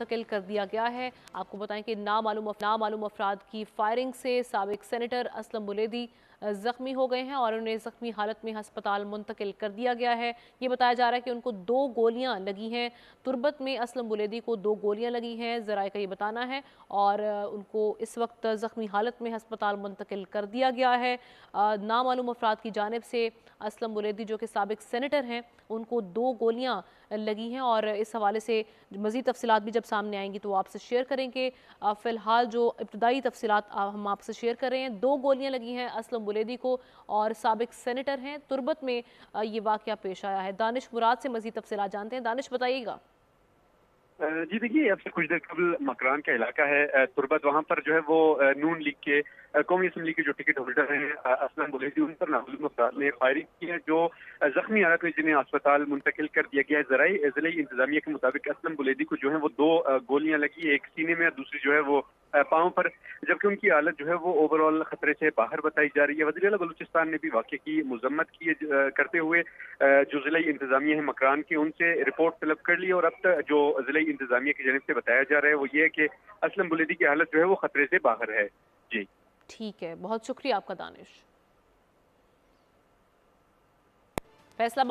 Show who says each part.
Speaker 1: मुंतकिल कर दिया गया है। आपको बताएं कि नामालूम अफराद की फायरिंग से साबिक सेनेटर असलम बुलेदी जख्मी हो गए हैं और उन्हें जख्मी हालत में अस्पताल मुंतकिल कर दिया गया है। ये बताया जा रहा है कि उनको 2 गोलियां लगी हैं। तुरबत में असलम बुलेदी को 2 गोलियां लगी हैं, ज़राए का ये बताना है, और उनको इस वक्त जख्मी हालत में अस्पताल मुंतकिल कर दिया गया है। नामालूम अफराद की जानिब से असलम बुलेदी जो कि साबिक सेनेटर हैं, उनको 2 गोलियां लगी हैं और इस हवाले से मज़ीद तफसीलात भी जब सामने आएंगी तो आपसे शेयर करेंगे। फ़िलहाल जो इब्तदाई तफसीलात हम आपसे शेयर कर रहे हैं, 2 गोलियां लगी हैं असलम बुलेदी को और साबिक सेनेटर हैं। तुरबत में ये वाक़या पेश आया है। दानिश मुराद से मज़ीद तफसीलात जानते हैं। दानिश, बताइएगा।
Speaker 2: जी देखिए, अब से कुछ देर कबल मकरान का इलाका है तुर्बत, वहाँ पर जो है वो नून लीग के कौमी असम्बली के जो टिकट होल्डर हैं असलम बुलेदी, उन पर नामालूम अफराद ने फायरिंग की है, जो जख्मी हालत में जिन्हें अस्पताल मुंतकिल कर दिया गया है। ज़िला इंतजामिया के मुताबिक असलम बुलेदी को जो है वो 2 गोलियां लगी, एक सीने में और दूसरी जो है वो पाँव पर, जबकि उनकी हालत जो है वो ओवरऑल खतरे से बाहर बताई जा रही है। वज़ीर आला बलूचिस्तान ने भी वाक़े की मजम्मत की है, करते हुए जो ज़िला इंतजामिया है मकरान की, उनसे रिपोर्ट तलब कर ली और अब तक जो ज़िला इंतजामिया की जानिब से बताया जा रहा है वो ये है कि असलम बुलेदी की हालत जो है वो खतरे से बाहर है। जी,
Speaker 1: ठीक है, बहुत शुक्रिया आपका दानिश। फैसला